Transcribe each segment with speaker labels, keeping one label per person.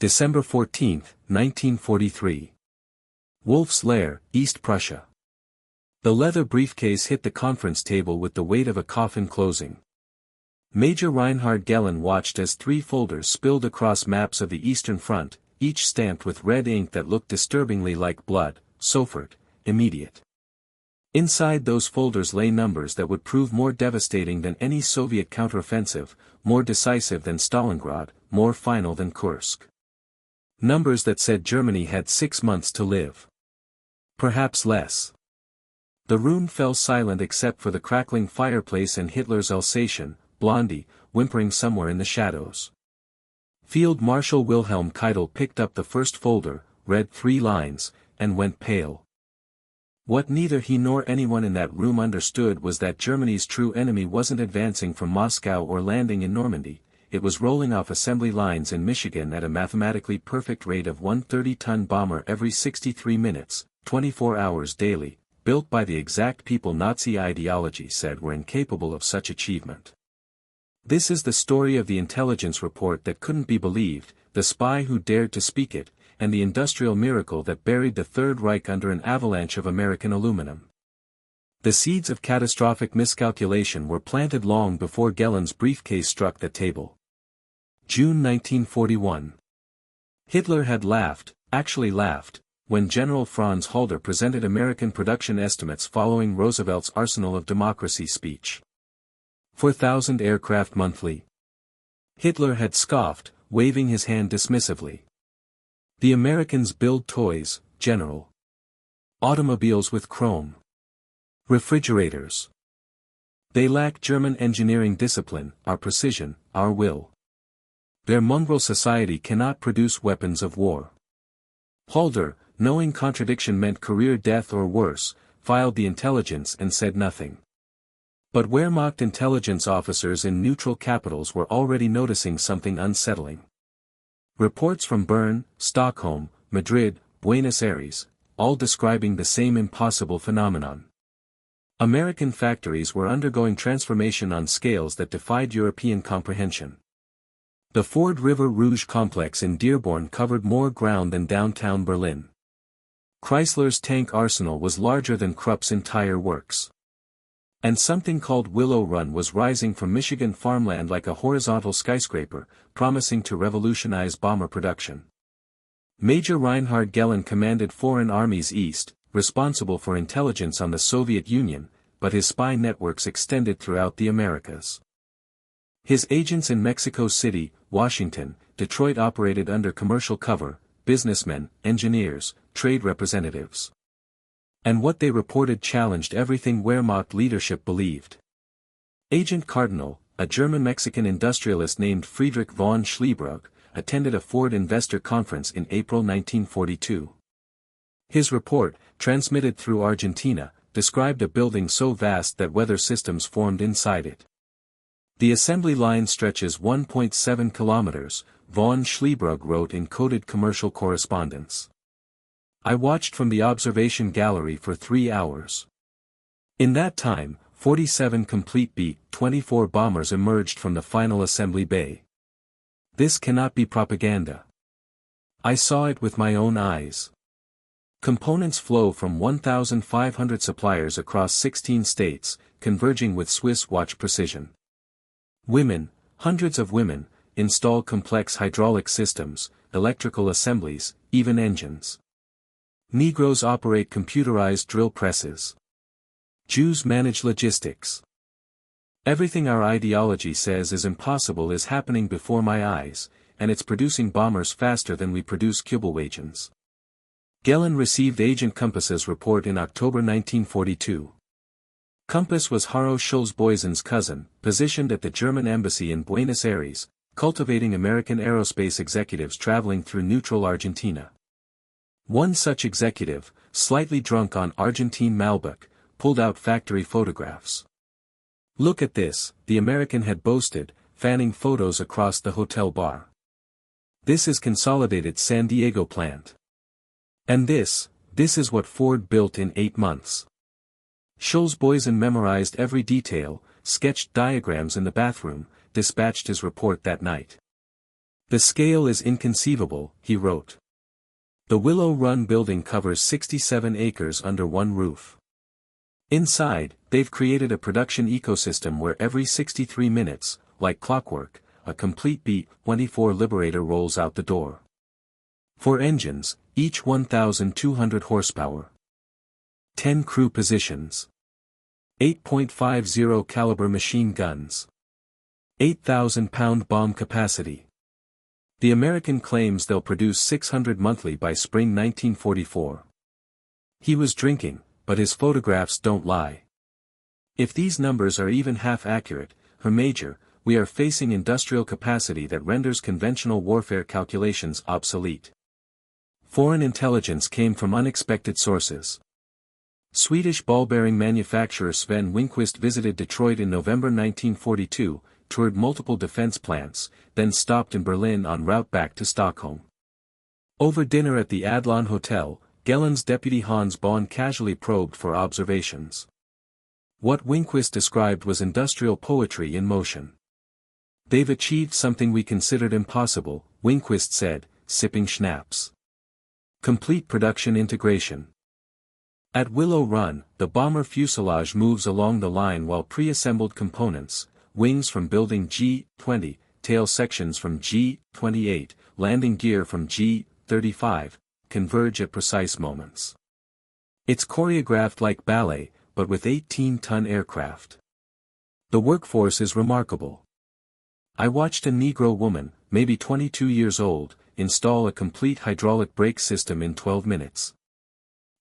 Speaker 1: December 14, 1943. Wolf's Lair, East Prussia. The leather briefcase hit the conference table with the weight of a coffin closing. Major Reinhard Gehlen watched as 3 folders spilled across maps of the Eastern Front, each stamped with red ink that looked disturbingly like blood. Sofort, immediate. Inside those folders lay numbers that would prove more devastating than any Soviet counteroffensive, more decisive than Stalingrad, more final than Kursk. Numbers that said Germany had 6 months to live. Perhaps less. The room fell silent except for the crackling fireplace and Hitler's Alsatian, Blondie, whimpering somewhere in the shadows. Field Marshal Wilhelm Keitel picked up the first folder, read 3 lines, and went pale. What neither he nor anyone in that room understood was that Germany's true enemy wasn't advancing from Moscow or landing in Normandy, it was rolling off assembly lines in Michigan at a mathematically perfect rate of 1 30-ton bomber every 63 minutes, 24 hours daily, built by the exact people Nazi ideology said were incapable of such achievement. This is the story of the intelligence report that couldn't be believed, the spy who dared to speak it, and the industrial miracle that buried the Third Reich under an avalanche of American aluminum. The seeds of catastrophic miscalculation were planted long before Gehlen's briefcase struck the table. June 1941. Hitler had laughed, actually laughed, when General Franz Halder presented American production estimates following Roosevelt's Arsenal of Democracy speech. 4,000 aircraft monthly. Hitler had scoffed, waving his hand dismissively. The Americans build toys, General. Automobiles with chrome. Refrigerators. They lack German engineering discipline, our precision, our will. Their mongrel society cannot produce weapons of war. Halder, knowing contradiction meant career death or worse, filed the intelligence and said nothing. But Wehrmacht intelligence officers in neutral capitals were already noticing something unsettling. Reports from Bern, Stockholm, Madrid, Buenos Aires, all describing the same impossible phenomenon. American factories were undergoing transformation on scales that defied European comprehension. The Ford River Rouge complex in Dearborn covered more ground than downtown Berlin. Chrysler's tank arsenal was larger than Krupp's entire works. And something called Willow Run was rising from Michigan farmland like a horizontal skyscraper, promising to revolutionize bomber production. Major Reinhard Gehlen commanded foreign armies east, responsible for intelligence on the Soviet Union, but his spy networks extended throughout the Americas. His agents in Mexico City, Washington, Detroit operated under commercial cover, businessmen, engineers, trade representatives. And what they reported challenged everything Wehrmacht leadership believed. Agent Cardinal, a German-Mexican industrialist named Friedrich von Schliebrug, attended a Ford investor conference in April 1942. His report, transmitted through Argentina, described a building so vast that weather systems formed inside it. The assembly line stretches 1.7 kilometers, von Schliebrug wrote in coded commercial correspondence. I watched from the observation gallery for 3 hours. In that time, 47 complete B-24 bombers emerged from the final assembly bay. This cannot be propaganda. I saw it with my own eyes. Components flow from 1,500 suppliers across 16 states, converging with Swiss watch precision. Women, hundreds of women, install complex hydraulic systems, electrical assemblies, even engines. Negroes operate computerized drill presses. Jews manage logistics. Everything our ideology says is impossible is happening before my eyes, and it's producing bombers faster than we produce Kübelwagens. Gehlen received Agent Compass's report in October 1942. Compass was Haro Schulze-Boysen's cousin, positioned at the German embassy in Buenos Aires, cultivating American aerospace executives traveling through neutral Argentina. One such executive, slightly drunk on Argentine Malbec, pulled out factory photographs. Look at this, the American had boasted, fanning photos across the hotel bar. This is Consolidated San Diego plant. And this is what Ford built in 8 months. Schulze-Boysen memorized every detail, sketched diagrams in the bathroom, dispatched his report that night. The scale is inconceivable, he wrote. The Willow Run building covers 67 acres under one roof. Inside, they've created a production ecosystem where every 63 minutes, like clockwork, a complete B-24 Liberator rolls out the door. 4 engines, each 1,200 horsepower. 10 crew positions. 8.50 caliber machine guns. 8,000-pound bomb capacity. The American claims they'll produce 600 monthly by spring 1944. He was drinking, but his photographs don't lie. If these numbers are even half accurate, Her Major, we are facing industrial capacity that renders conventional warfare calculations obsolete. Foreign intelligence came from unexpected sources. Swedish ball-bearing manufacturer Sven Winquist visited Detroit in November 1942, toured multiple defense plants, then stopped in Berlin en route back to Stockholm. Over dinner at the Adlon Hotel, Gehlen's deputy Hans Bahn casually probed for observations. What Winquist described was industrial poetry in motion. They've achieved something we considered impossible, Winquist said, sipping schnapps. Complete production integration. At Willow Run, the bomber fuselage moves along the line while pre-assembled components, wings from building G-20, tail sections from G-28, landing gear from G-35, converge at precise moments. It's choreographed like ballet, but with 18-ton aircraft. The workforce is remarkable. I watched a Negro woman, maybe 22 years old, install a complete hydraulic brake system in 12 minutes.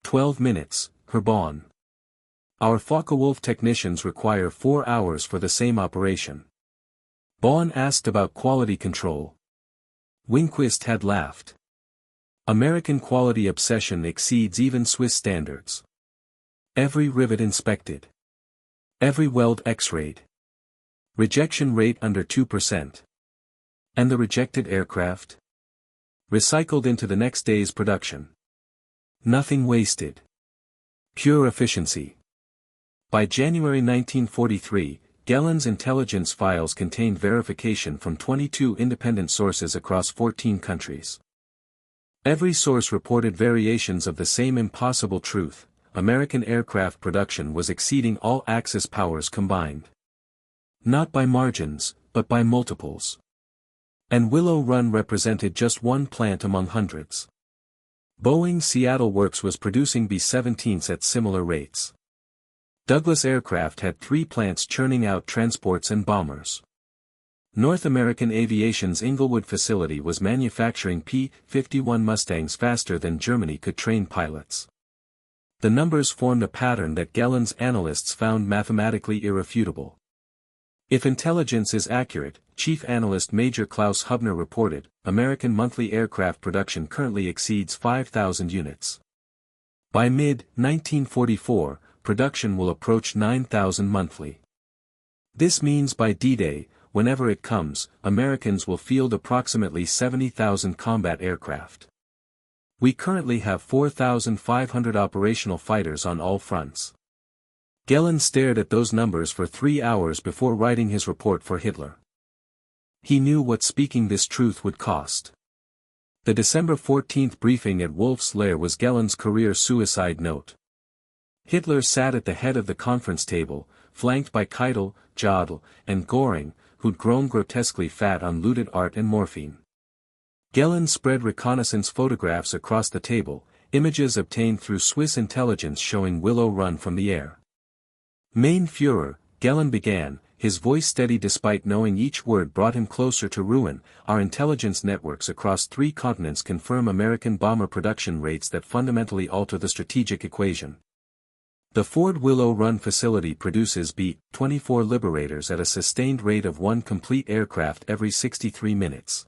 Speaker 1: 12 minutes, her Bahn. Our Focke-Wulf technicians require 4 hours for the same operation. Bahn asked about quality control. Winquist had laughed. American quality obsession exceeds even Swiss standards. Every rivet inspected. Every weld x-rayed. Rejection rate under 2%. And the rejected aircraft? Recycled into the next day's production. Nothing wasted. Pure efficiency. By January 1943, Gehlen's intelligence files contained verification from 22 independent sources across 14 countries. Every source reported variations of the same impossible truth: American aircraft production was exceeding all Axis powers combined. Not by margins, but by multiples. And Willow Run represented just one plant among hundreds. Boeing Seattle Works was producing B-17s at similar rates. Douglas Aircraft had 3 plants churning out transports and bombers. North American Aviation's Inglewood facility was manufacturing P-51 Mustangs faster than Germany could train pilots. The numbers formed a pattern that Gehlen's analysts found mathematically irrefutable. If intelligence is accurate, Chief Analyst Major Klaus Hubner reported, American monthly aircraft production currently exceeds 5,000 units. By mid-1944, production will approach 9,000 monthly. This means by D-Day, whenever it comes, Americans will field approximately 70,000 combat aircraft. We currently have 4,500 operational fighters on all fronts. Gehlen stared at those numbers for 3 hours before writing his report for Hitler. He knew what speaking this truth would cost. The December 14 briefing at Wolf's Lair was Gehlen's career suicide note. Hitler sat at the head of the conference table, flanked by Keitel, Jodl, and Göring, who'd grown grotesquely fat on looted art and morphine. Gehlen spread reconnaissance photographs across the table, images obtained through Swiss intelligence showing Willow Run from the air. Mein Führer, Gehlen began, his voice steady despite knowing each word brought him closer to ruin. Our intelligence networks across 3 continents confirm American bomber production rates that fundamentally alter the strategic equation. The Ford Willow Run facility produces B-24 Liberators at a sustained rate of 1 complete aircraft every 63 minutes.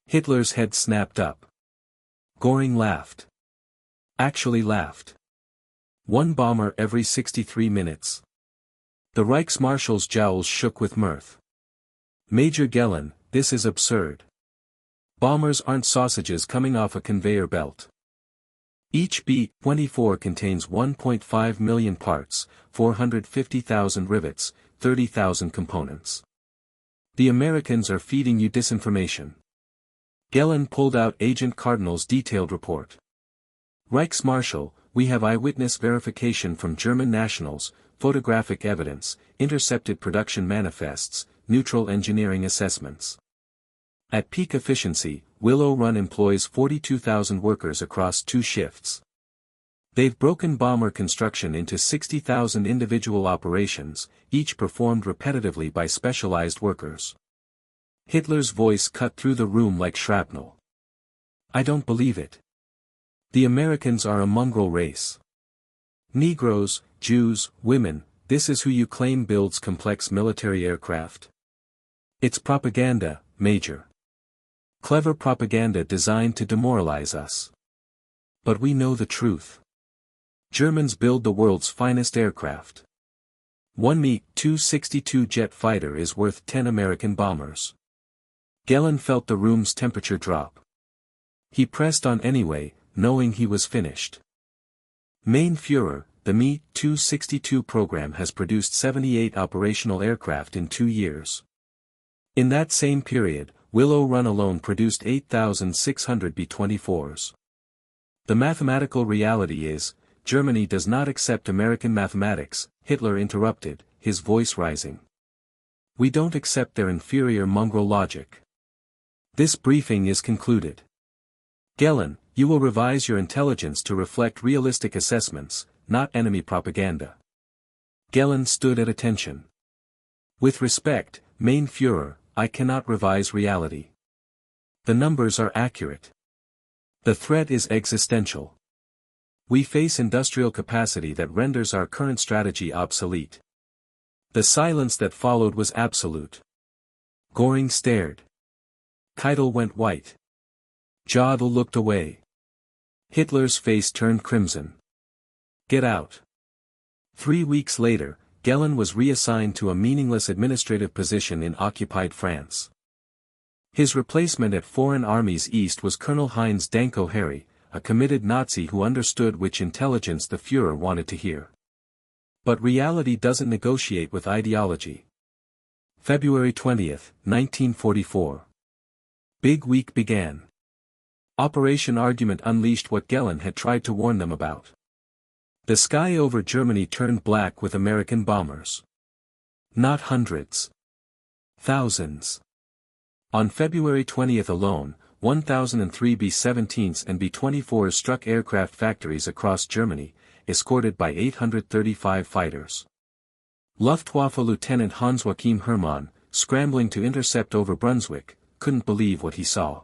Speaker 1: Hitler's head snapped up. Göring laughed. Actually laughed. 1 bomber every 63 minutes. The Reichsmarshal's jowls shook with mirth. Major Gehlen, this is absurd. Bombers aren't sausages coming off a conveyor belt. Each B-24 contains 1.5 million parts, 450,000 rivets, 30,000 components. The Americans are feeding you disinformation. Gehlen pulled out Agent Cardinal's detailed report. Reichsmarschall, we have eyewitness verification from German nationals, photographic evidence, intercepted production manifests, neutral engineering assessments. At peak efficiency, Willow Run employs 42,000 workers across 2 shifts. They've broken bomber construction into 60,000 individual operations, each performed repetitively by specialized workers. Hitler's voice cut through the room like shrapnel. I don't believe it. The Americans are a mongrel race. Negroes, Jews, women, this is who you claim builds complex military aircraft. It's propaganda, Major. Clever propaganda designed to demoralize us. But we know the truth. Germans build the world's finest aircraft. One Mi-262 jet fighter is worth 10 American bombers. Gehlen felt the room's temperature drop. He pressed on anyway, knowing he was finished. Mein Führer, the Mi-262 program has produced 78 operational aircraft in 2 years. In that same period, Willow Run alone produced 8,600 B-24s. The mathematical reality is, Germany does not accept American mathematics, Hitler interrupted, his voice rising. We don't accept their inferior mongrel logic. This briefing is concluded. Gehlen, you will revise your intelligence to reflect realistic assessments, not enemy propaganda. Gehlen stood at attention. With respect, Mein Führer, I cannot revise reality. The numbers are accurate. The threat is existential. We face industrial capacity that renders our current strategy obsolete. The silence that followed was absolute. Göring stared. Keitel went white. Jodl looked away. Hitler's face turned crimson. Get out. 3 weeks later, Gehlen was reassigned to a meaningless administrative position in occupied France. His replacement at Foreign Armies East was Colonel Heinz Danko-Harry, a committed Nazi who understood which intelligence the Führer wanted to hear. But reality doesn't negotiate with ideology. February 20, 1944. Big Week began. Operation Argument unleashed what Gehlen had tried to warn them about. The sky over Germany turned black with American bombers. Not hundreds. Thousands. On February 20 alone, 1,003 B-17s and B-24s struck aircraft factories across Germany, escorted by 835 fighters. Luftwaffe Lieutenant Hans-Joachim Hermann, scrambling to intercept over Brunswick, couldn't believe what he saw.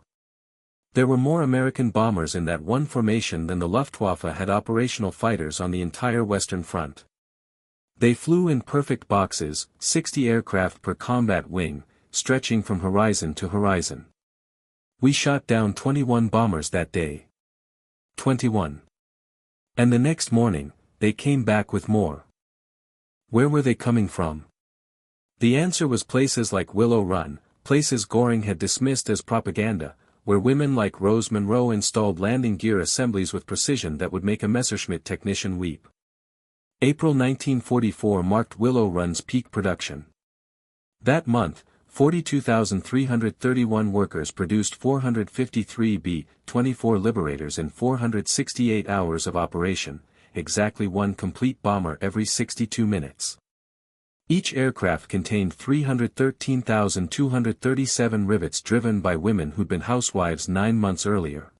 Speaker 1: There were more American bombers in that one formation than the Luftwaffe had operational fighters on the entire Western Front. They flew in perfect boxes, 60 aircraft per combat wing, stretching from horizon to horizon. We shot down 21 bombers that day. 21. And the next morning, they came back with more. Where were they coming from? The answer was places like Willow Run, places Göring had dismissed as propaganda, where women like Rose Monroe installed landing gear assemblies with precision that would make a Messerschmitt technician weep. April 1944 marked Willow Run's peak production. That month, 42,331 workers produced 453 B-24 Liberators in 468 hours of operation, exactly one complete bomber every 62 minutes. Each aircraft contained 313,237 rivets driven by women who'd been housewives 9 months earlier.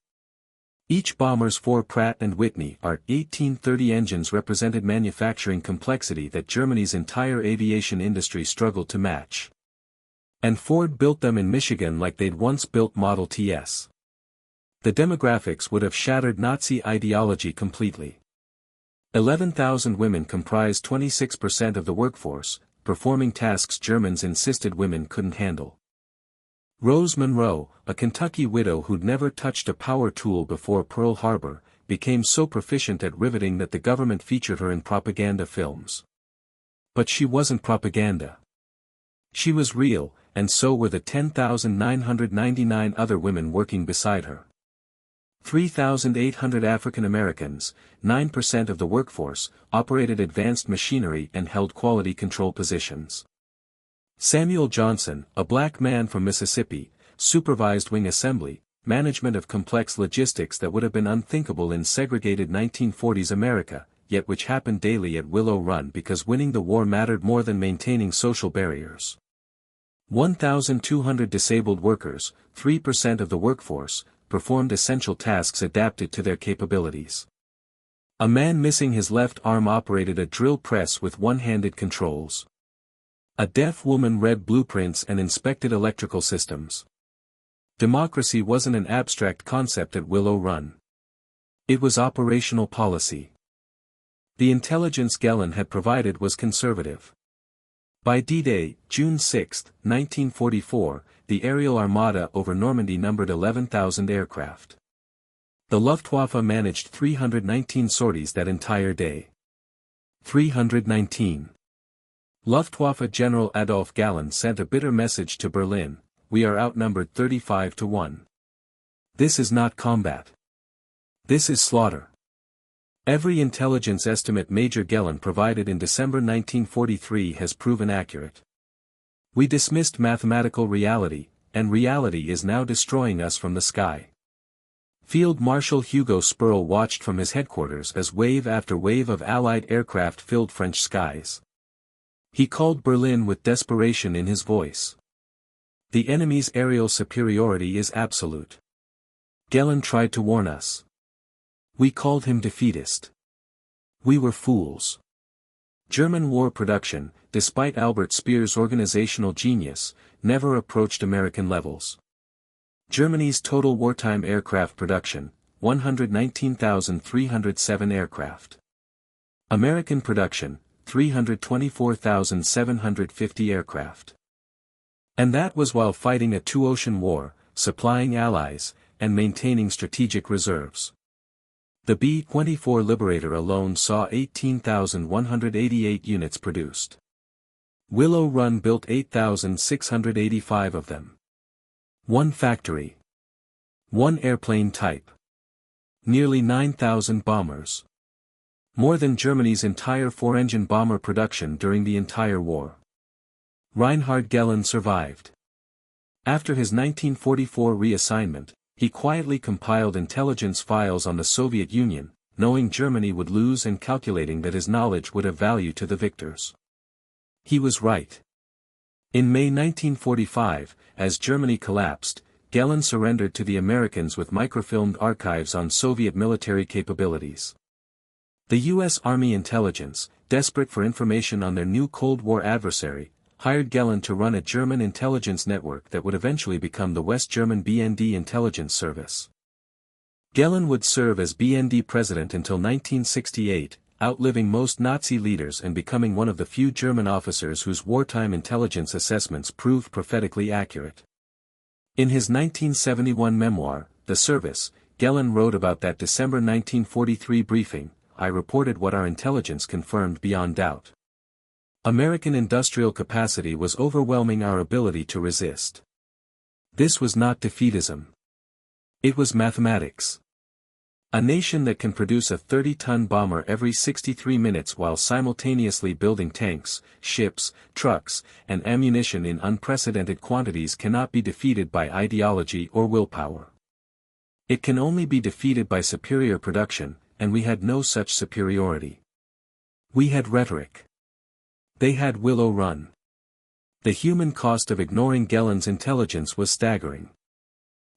Speaker 1: Each bomber's 4 Pratt & Whitney R-1830 engines represented manufacturing complexity that Germany's entire aviation industry struggled to match. And Ford built them in Michigan like they'd once built Model Ts. The demographics would have shattered Nazi ideology completely. 11,000 women comprised 26% of the workforce, performing tasks Germans insisted women couldn't handle. Rose Monroe, a Kentucky widow who'd never touched a power tool before Pearl Harbor, became so proficient at riveting that the government featured her in propaganda films. But she wasn't propaganda. She was real, and so were the 10,999 other women working beside her. 3,800 African Americans, 9% of the workforce, operated advanced machinery and held quality control positions. Samuel Johnson, a black man from Mississippi, supervised wing assembly, management of complex logistics that would have been unthinkable in segregated 1940s America, yet which happened daily at Willow Run because winning the war mattered more than maintaining social barriers. 1,200 disabled workers, 3% of the workforce, performed essential tasks adapted to their capabilities. A man missing his left arm operated a drill press with one-handed controls. A deaf woman read blueprints and inspected electrical systems. Democracy wasn't an abstract concept at Willow Run. It was operational policy. The intelligence Gehlen had provided was conservative. By D-Day, June 6, 1944, the aerial armada over Normandy numbered 11,000 aircraft. The Luftwaffe managed 319 sorties that entire day. 319. Luftwaffe General Adolf Gehlen sent a bitter message to Berlin: "We are outnumbered 35-1. This is not combat. This is slaughter." Every intelligence estimate Major Gehlen provided in December 1943 has proven accurate. We dismissed mathematical reality, and reality is now destroying us from the sky. Field Marshal Hugo Spurl watched from his headquarters as wave after wave of Allied aircraft filled French skies. He called Berlin with desperation in his voice. The enemy's aerial superiority is absolute. Gehlen tried to warn us. We called him defeatist. We were fools. German war production, despite Albert Speer's organizational genius, never approached American levels. Germany's total wartime aircraft production, 119,307 aircraft. American production, 324,750 aircraft. And that was while fighting a two-ocean war, supplying allies, and maintaining strategic reserves. The B-24 Liberator alone saw 18,188 units produced. Willow Run built 8,685 of them. One factory. One airplane type. Nearly 9,000 bombers. More than Germany's entire four-engine bomber production during the entire war. Reinhard Gehlen survived. After his 1944 reassignment, he quietly compiled intelligence files on the Soviet Union, knowing Germany would lose and calculating that his knowledge would have value to the victors. He was right. In May 1945, as Germany collapsed, Gehlen surrendered to the Americans with microfilmed archives on Soviet military capabilities. The U.S. Army intelligence, desperate for information on their new Cold War adversary, hired Gehlen to run a German intelligence network that would eventually become the West German BND intelligence service. Gehlen would serve as BND president until 1968, outliving most Nazi leaders and becoming one of the few German officers whose wartime intelligence assessments proved prophetically accurate. In his 1971 memoir, The Service, Gehlen wrote about that December 1943 briefing: "I reported what our intelligence confirmed beyond doubt. American industrial capacity was overwhelming our ability to resist. This was not defeatism. It was mathematics. A nation that can produce a 30-ton bomber every 63 minutes while simultaneously building tanks, ships, trucks, and ammunition in unprecedented quantities cannot be defeated by ideology or willpower. It can only be defeated by superior production, and we had no such superiority. We had rhetoric. They had Willow Run." The human cost of ignoring Gehlen's intelligence was staggering.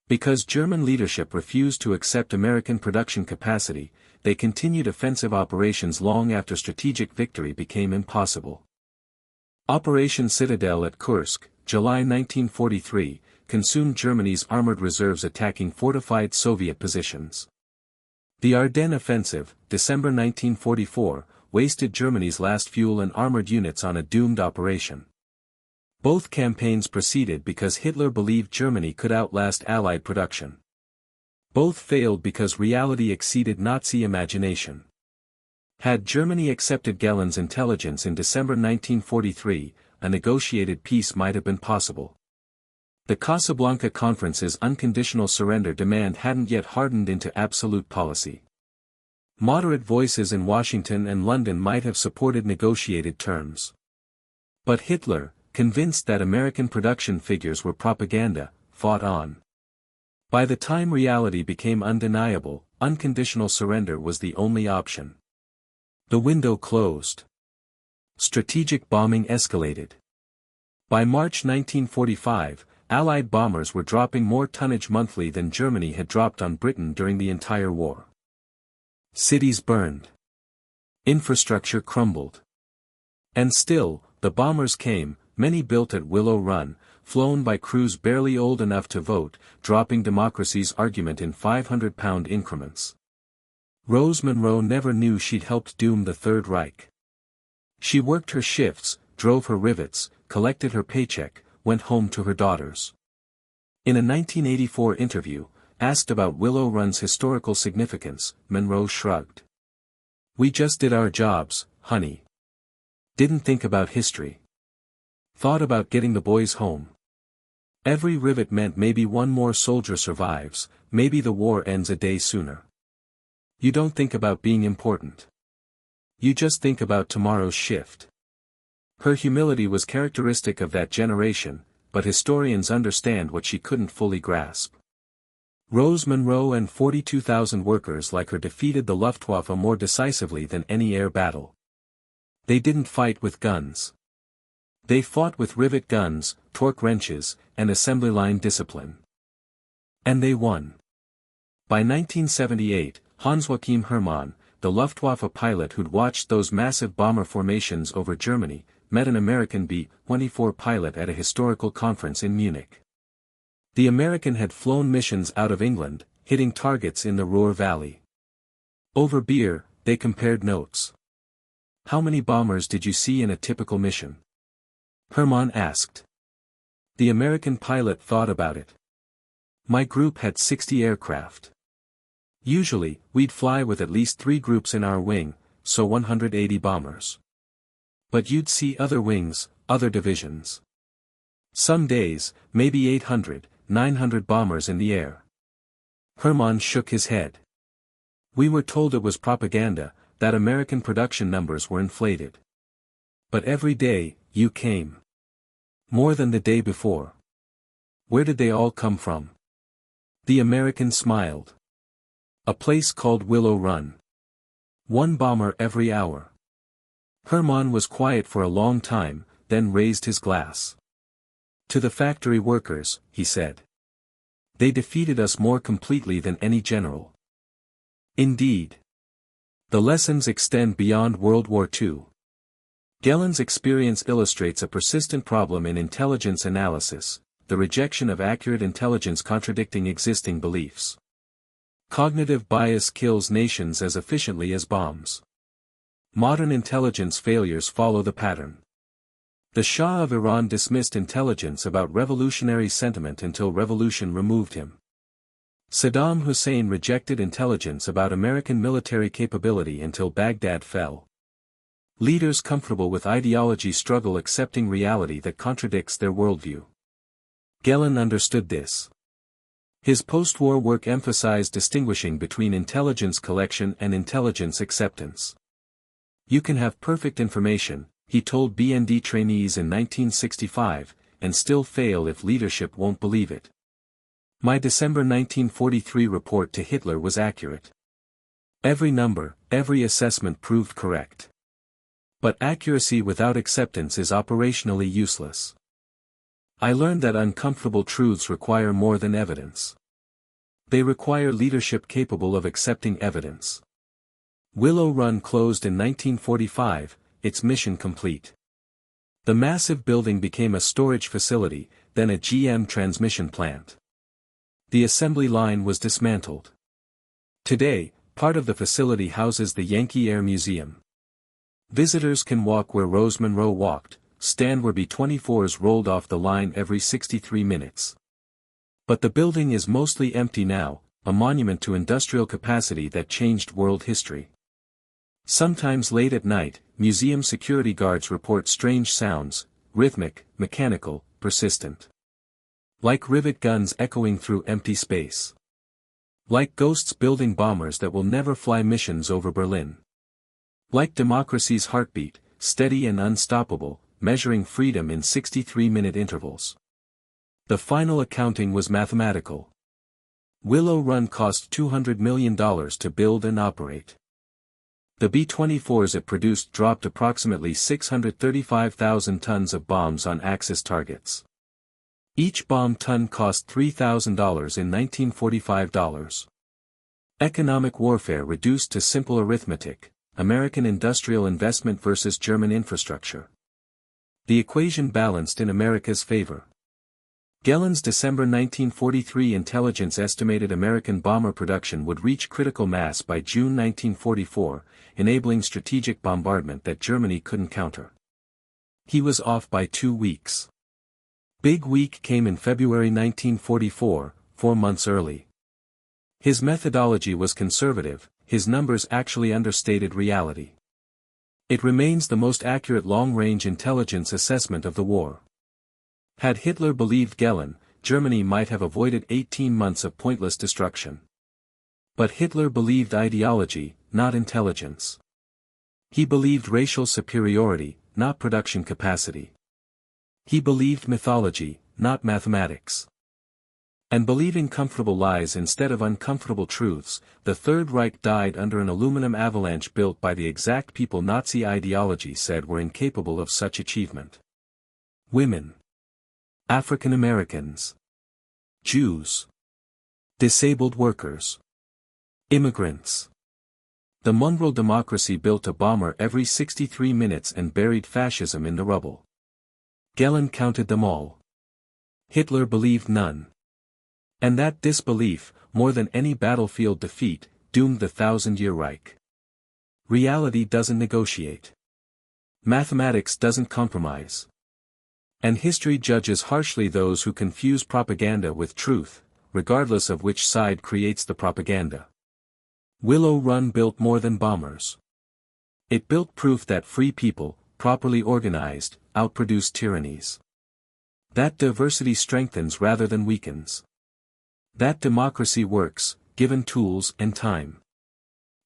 Speaker 1: Because German leadership refused to accept American production capacity, they continued offensive operations long after strategic victory became impossible. Operation Citadel at Kursk, July 1943, consumed Germany's armored reserves attacking fortified Soviet positions. The Ardennes Offensive, December 1944, wasted Germany's last fuel and armored units on a doomed operation. Both campaigns proceeded because Hitler believed Germany could outlast Allied production. Both failed because reality exceeded Nazi imagination. Had Germany accepted Gehlen's intelligence in December 1943, a negotiated peace might have been possible. The Casablanca Conference's unconditional surrender demand hadn't yet hardened into absolute policy. Moderate voices in Washington and London might have supported negotiated terms. But Hitler, convinced that American production figures were propaganda, fought on. By the time reality became undeniable, unconditional surrender was the only option. The window closed. Strategic bombing escalated. By March 1945, Allied bombers were dropping more tonnage monthly than Germany had dropped on Britain during the entire war. Cities burned. Infrastructure crumbled. And still, the bombers came, many built at Willow Run, flown by crews barely old enough to vote, dropping democracy's argument in 500-pound increments. Rose Monroe never knew she'd helped doom the Third Reich. She worked her shifts, drove her rivets, collected her paycheck, went home to her daughters. In a 1984 interview, asked about Willow Run's historical significance, Monroe shrugged. "We just did our jobs, honey. Didn't think about history. Thought about getting the boys home. Every rivet meant maybe one more soldier survives, maybe the war ends a day sooner. You don't think about being important. You just think about tomorrow's shift." Her humility was characteristic of that generation, but historians understand what she couldn't fully grasp. Rose Monroe and 42,000 workers like her defeated the Luftwaffe more decisively than any air battle. They didn't fight with guns. They fought with rivet guns, torque wrenches, and assembly line discipline. And they won. By 1978, Hans-Joachim Hermann, the Luftwaffe pilot who'd watched those massive bomber formations over Germany, met an American B-24 pilot at a historical conference in Munich. The American had flown missions out of England, hitting targets in the Ruhr Valley. Over beer, they compared notes. "How many bombers did you see in a typical mission?" Hermann asked. The American pilot thought about it. "My group had 60 aircraft. Usually, we'd fly with at least 3 groups in our wing, so 180 bombers. But you'd see other wings, other divisions. Some days, maybe 800, 900 bombers in the air." Hermann shook his head. "We were told it was propaganda, that American production numbers were inflated. But every day, you came. More than the day before. Where did they all come from?" The American smiled. "A place called Willow Run. 1 bomber every hour." Hermann was quiet for a long time, then raised his glass. "To the factory workers," he said. "They defeated us more completely than any general." Indeed. The lessons extend beyond World War II. Gehlen's experience illustrates a persistent problem in intelligence analysis, the rejection of accurate intelligence contradicting existing beliefs. Cognitive bias kills nations as efficiently as bombs. Modern intelligence failures follow the pattern. The Shah of Iran dismissed intelligence about revolutionary sentiment until revolution removed him. Saddam Hussein rejected intelligence about American military capability until Baghdad fell. Leaders comfortable with ideology struggle accepting reality that contradicts their worldview. Gehlen understood this. His post-war work emphasized distinguishing between intelligence collection and intelligence acceptance. "You can have perfect information," he told BND trainees in 1965, "and still fail if leadership won't believe it." My December 1943 report to Hitler was accurate. Every number, every assessment proved correct. But accuracy without acceptance is operationally useless. I learned that uncomfortable truths require more than evidence. They require leadership capable of accepting evidence. Willow Run closed in 1945, its mission complete. The massive building became a storage facility, then a GM transmission plant. The assembly line was dismantled. Today, part of the facility houses the Yankee Air Museum. Visitors can walk where Rose Monroe walked, stand where B-24s rolled off the line every 63 minutes. But the building is mostly empty now, a monument to industrial capacity that changed world history. Sometimes late at night, museum security guards report strange sounds, rhythmic, mechanical, persistent. Like rivet guns echoing through empty space. Like ghosts building bombers that will never fly missions over Berlin. Like democracy's heartbeat, steady and unstoppable, measuring freedom in 63-minute intervals. The final accounting was mathematical. Willow Run cost $200 million to build and operate. The B-24s it produced dropped approximately 635,000 tons of bombs on Axis targets. Each bomb ton cost $3,000 in 1945 dollars. Economic warfare reduced to simple arithmetic, American industrial investment versus German infrastructure. The equation balanced in America's favor. Gehlen's December 1943 intelligence estimated American bomber production would reach critical mass by June 1944, enabling strategic bombardment that Germany couldn't counter. He was off by 2 weeks. Big week came in February 1944, 4 months early. His methodology was conservative, his numbers actually understated reality. It remains the most accurate long-range intelligence assessment of the war. Had Hitler believed Gehlen, Germany might have avoided 18 months of pointless destruction. But Hitler believed ideology, not intelligence. He believed racial superiority, not production capacity. He believed mythology, not mathematics. And believing comfortable lies instead of uncomfortable truths, the Third Reich died under an aluminum avalanche built by the exact people Nazi ideology said were incapable of such achievement. Women. African Americans. Jews. Disabled workers. Immigrants. The mongrel democracy built a bomber every 63 minutes and buried fascism in the rubble. Gehlen counted them all. Hitler believed none. And that disbelief, more than any battlefield defeat, doomed the Thousand-Year Reich. Reality doesn't negotiate. Mathematics doesn't compromise. And history judges harshly those who confuse propaganda with truth, regardless of which side creates the propaganda. Willow Run built more than bombers. It built proof that free people, properly organized, outproduce tyrannies. That diversity strengthens rather than weakens. That democracy works, given tools and time.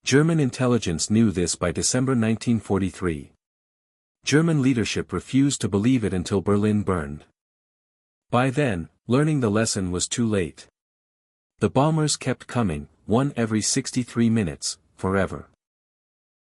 Speaker 1: German intelligence knew this by December 1943. German leadership refused to believe it until Berlin burned. By then, learning the lesson was too late. The bombers kept coming, one every 63 minutes, forever.